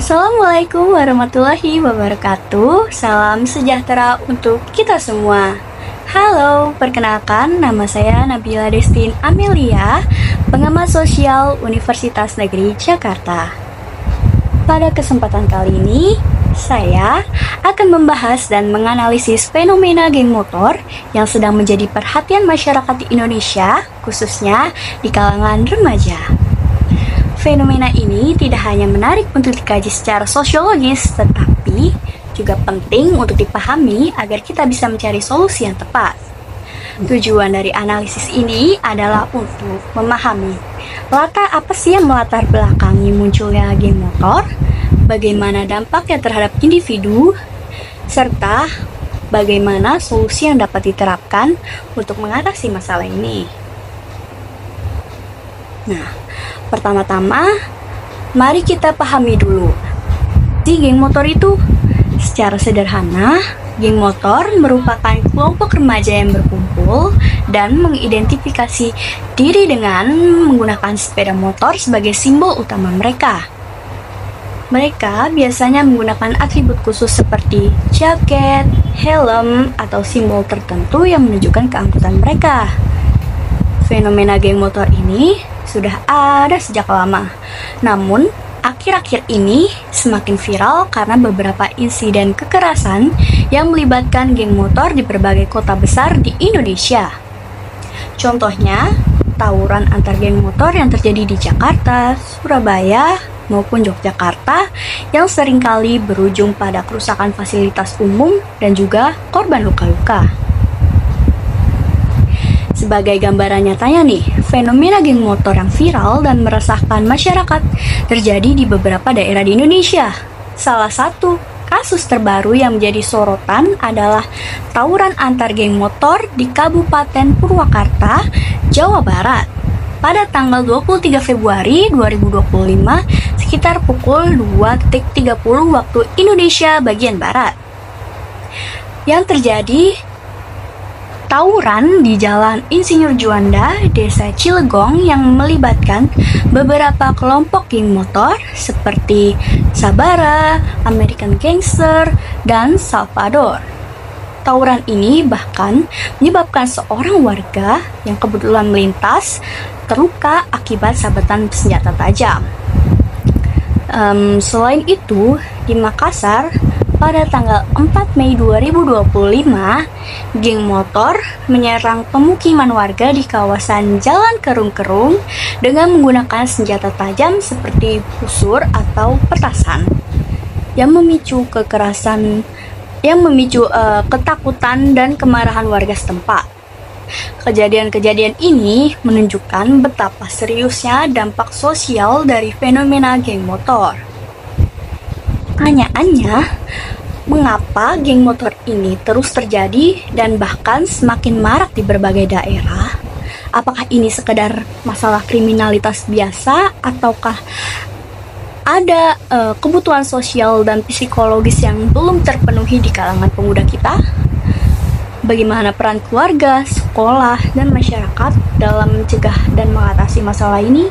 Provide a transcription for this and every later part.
Assalamualaikum warahmatullahi wabarakatuh. Salam sejahtera untuk kita semua. Halo, perkenalkan nama saya Nabila Destin Amelia, pengamat sosial Universitas Negeri Jakarta. Pada kesempatan kali ini, saya akan membahas dan menganalisis fenomena geng motor yang sedang menjadi perhatian masyarakat di Indonesia, khususnya di kalangan remaja. Fenomena ini tidak hanya menarik untuk dikaji secara sosiologis, tetapi juga penting untuk dipahami agar kita bisa mencari solusi yang tepat. Tujuan dari analisis ini adalah untuk memahami apa sih yang melatar belakangi munculnya geng motor, bagaimana dampaknya terhadap individu, serta bagaimana solusi yang dapat diterapkan untuk mengatasi masalah ini. Nah, pertama-tama, mari kita pahami dulu si geng motor itu. Secara sederhana, geng motor merupakan kelompok remaja yang berkumpul dan mengidentifikasi diri dengan menggunakan sepeda motor sebagai simbol utama mereka. Mereka biasanya menggunakan atribut khusus seperti jaket, helm, atau simbol tertentu yang menunjukkan keangkutan mereka. Fenomena geng motor ini sudah ada sejak lama, namun akhir-akhir ini semakin viral karena beberapa insiden kekerasan yang melibatkan geng motor di berbagai kota besar di Indonesia. Contohnya, tawuran antar geng motor yang terjadi di Jakarta, Surabaya, maupun Yogyakarta yang seringkali berujung pada kerusakan fasilitas umum dan juga korban luka-luka. Sebagai gambaran nyatanya nih, fenomena geng motor yang viral dan meresahkan masyarakat terjadi di beberapa daerah di Indonesia. Salah satu kasus terbaru yang menjadi sorotan adalah tawuran antar geng motor di Kabupaten Purwakarta, Jawa Barat pada tanggal 23 Februari 2025 sekitar pukul 2.30 waktu Indonesia bagian Barat. Yang terjadi tawuran di Jalan Insinyur Juanda, Desa Cilegong yang melibatkan beberapa kelompok geng motor seperti Sabara, American Gangster, dan Salvador. Tawuran ini bahkan menyebabkan seorang warga yang kebetulan melintas terluka akibat sabetan senjata tajam. Selain itu, di Makassar, pada tanggal 4 Mei 2025, geng motor menyerang pemukiman warga di kawasan Jalan Kerung-Kerung dengan menggunakan senjata tajam seperti busur atau petasan yang memicu ketakutan dan kemarahan warga setempat. Kejadian-kejadian ini menunjukkan betapa seriusnya dampak sosial dari fenomena geng motor. Pertanyaannya, mengapa geng motor ini terus terjadi dan bahkan semakin marak di berbagai daerah? Apakah ini sekedar masalah kriminalitas biasa ataukah ada kebutuhan sosial dan psikologis yang belum terpenuhi di kalangan pemuda kita? Bagaimana peran keluarga, sekolah, dan masyarakat dalam mencegah dan mengatasi masalah ini?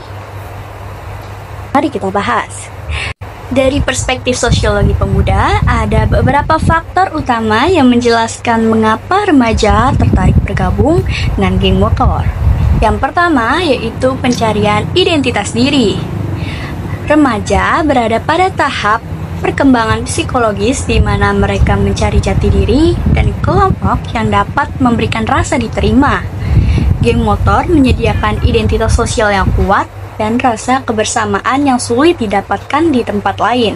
Mari kita bahas. Dari perspektif sosiologi pemuda, ada beberapa faktor utama yang menjelaskan mengapa remaja tertarik bergabung dengan geng motor. Yang pertama yaitu pencarian identitas diri. Remaja berada pada tahap perkembangan psikologis di mana mereka mencari jati diri dan kelompok yang dapat memberikan rasa diterima. Geng motor menyediakan identitas sosial yang kuat dan rasa kebersamaan yang sulit didapatkan di tempat lain.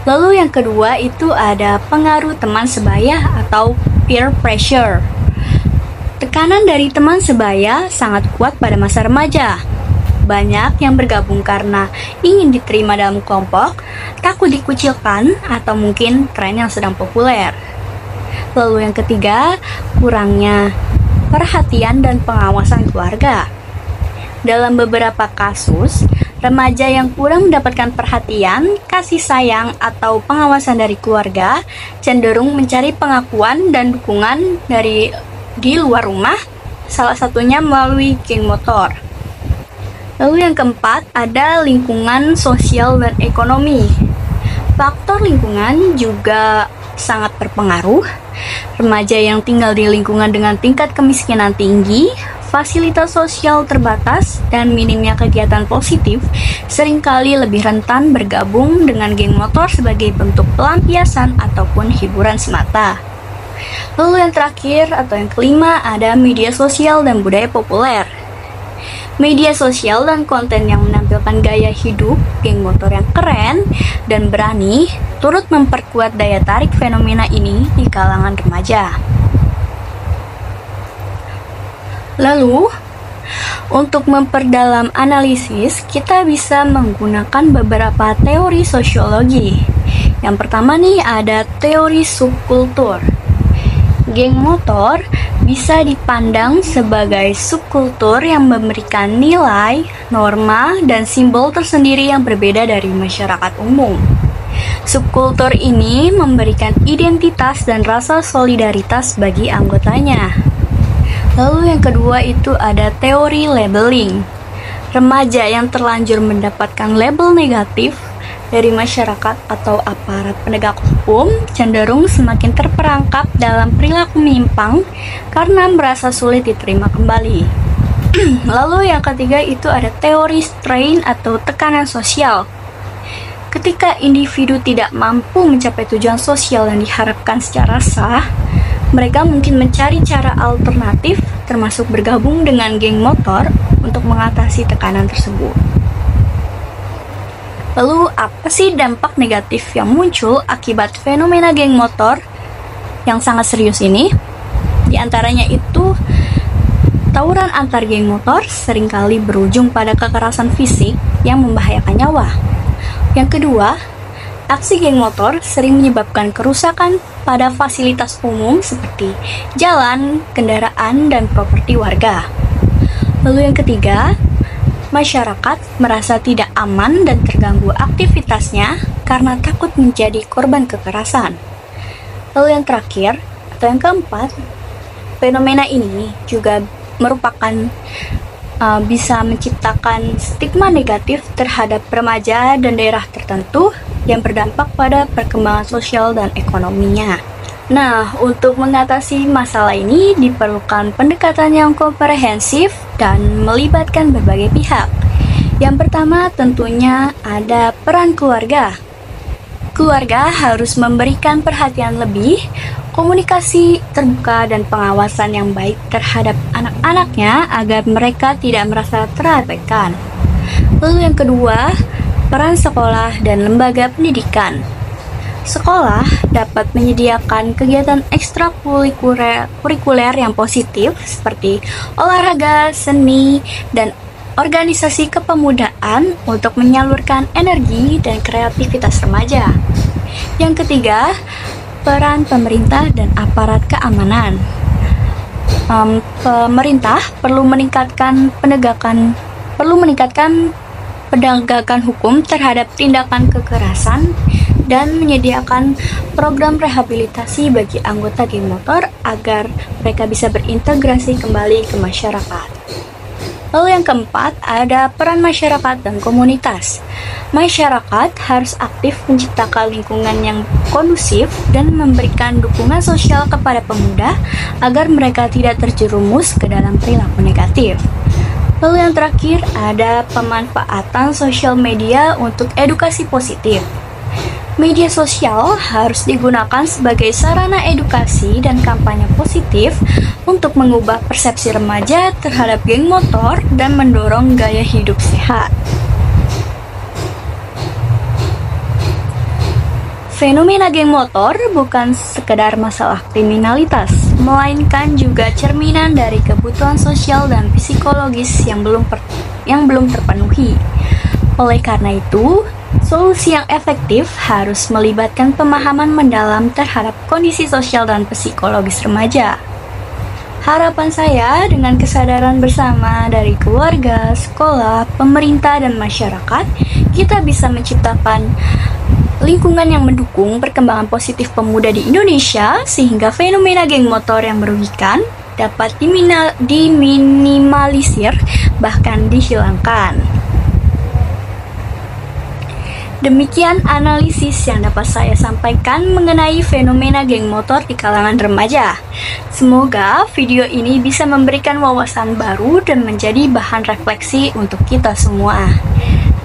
Lalu yang kedua itu ada pengaruh teman sebaya atau peer pressure. Tekanan dari teman sebaya sangat kuat pada masa remaja. Banyak yang bergabung karena ingin diterima dalam kelompok, takut dikucilkan, atau mungkin tren yang sedang populer. Lalu yang ketiga, kurangnya perhatian dan pengawasan keluarga. Dalam beberapa kasus, remaja yang kurang mendapatkan perhatian, kasih sayang, atau pengawasan dari keluarga cenderung mencari pengakuan dan dukungan di luar rumah, salah satunya melalui geng motor. Lalu yang keempat, ada lingkungan sosial dan ekonomi. Faktor lingkungan juga sangat berpengaruh. Remaja yang tinggal di lingkungan dengan tingkat kemiskinan tinggi, fasilitas sosial terbatas, dan minimnya kegiatan positif seringkali lebih rentan bergabung dengan geng motor sebagai bentuk pelampiasan ataupun hiburan semata. Lalu yang terakhir atau yang kelima ada media sosial dan budaya populer. Media sosial dan konten yang menampilkan gaya hidup geng motor yang keren dan berani turut memperkuat daya tarik fenomena ini di kalangan remaja. Lalu, untuk memperdalam analisis, kita bisa menggunakan beberapa teori sosiologi. Yang pertama nih ada teori subkultur. Geng motor bisa dipandang sebagai subkultur yang memberikan nilai, norma, dan simbol tersendiri yang berbeda dari masyarakat umum. Subkultur ini memberikan identitas dan rasa solidaritas bagi anggotanya. Lalu yang kedua itu ada teori labeling. Remaja yang terlanjur mendapatkan label negatif dari masyarakat atau aparat penegak hukum cenderung semakin terperangkap dalam perilaku menyimpang karena merasa sulit diterima kembali. Lalu yang ketiga itu ada teori strain atau tekanan sosial. Ketika individu tidak mampu mencapai tujuan sosial yang diharapkan secara sah, mereka mungkin mencari cara alternatif termasuk bergabung dengan geng motor untuk mengatasi tekanan tersebut. Lalu apa sih dampak negatif yang muncul akibat fenomena geng motor yang sangat serius ini? Di antaranya itu, tawuran antar geng motor seringkali berujung pada kekerasan fisik yang membahayakan nyawa. Yang kedua, aksi geng motor sering menyebabkan kerusakan pada fasilitas umum seperti jalan, kendaraan, dan properti warga. Lalu yang ketiga, masyarakat merasa tidak aman dan terganggu aktivitasnya karena takut menjadi korban kekerasan. Lalu yang terakhir, atau yang keempat, fenomena ini juga merupakan bisa menciptakan stigma negatif terhadap remaja dan daerah tertentu yang berdampak pada perkembangan sosial dan ekonominya. Nah, untuk mengatasi masalah ini diperlukan pendekatan yang komprehensif dan melibatkan berbagai pihak. Yang pertama tentunya ada peran keluarga. Keluarga harus memberikan perhatian lebih, komunikasi terbuka dan pengawasan yang baik terhadap anak-anaknya agar mereka tidak merasa terabaikan. Lalu yang kedua, peran sekolah dan lembaga pendidikan. Sekolah dapat menyediakan kegiatan ekstrakurikuler yang positif seperti olahraga, seni, dan organisasi kepemudaan untuk menyalurkan energi dan kreativitas remaja. Yang ketiga, peran pemerintah dan aparat keamanan. Pemerintah perlu meningkatkan penegakan hukum terhadap tindakan kekerasan dan menyediakan program rehabilitasi bagi anggota geng motor agar mereka bisa berintegrasi kembali ke masyarakat. Lalu yang keempat, ada peran masyarakat dan komunitas. Masyarakat harus aktif menciptakan lingkungan yang kondusif dan memberikan dukungan sosial kepada pemuda agar mereka tidak terjerumus ke dalam perilaku negatif. Lalu yang terakhir, ada pemanfaatan sosial media untuk edukasi positif. Media sosial harus digunakan sebagai sarana edukasi dan kampanye positif untuk mengubah persepsi remaja terhadap geng motor dan mendorong gaya hidup sehat. Fenomena geng motor bukan sekedar masalah kriminalitas, melainkan juga cerminan dari kebutuhan sosial dan psikologis yang belum terpenuhi. Oleh karena itu, solusi yang efektif harus melibatkan pemahaman mendalam terhadap kondisi sosial dan psikologis remaja. Harapan saya dengan kesadaran bersama dari keluarga, sekolah, pemerintah, dan masyarakat, kita bisa menciptakan lingkungan yang mendukung perkembangan positif pemuda di Indonesia sehingga fenomena geng motor yang merugikan dapat diminimalisir bahkan dihilangkan. Demikian analisis yang dapat saya sampaikan mengenai fenomena geng motor di kalangan remaja. Semoga video ini bisa memberikan wawasan baru dan menjadi bahan refleksi untuk kita semua.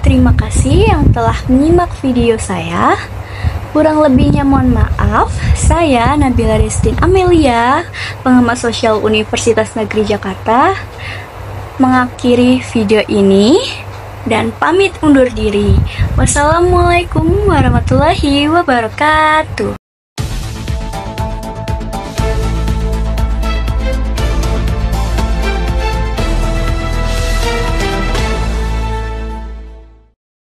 Terima kasih yang telah menyimak video saya. Kurang lebihnya mohon maaf. Saya Nabila Destin Amelia, pengamat sosial Universitas Negeri Jakarta, mengakhiri video ini dan pamit undur diri. Wassalamualaikum warahmatullahi wabarakatuh.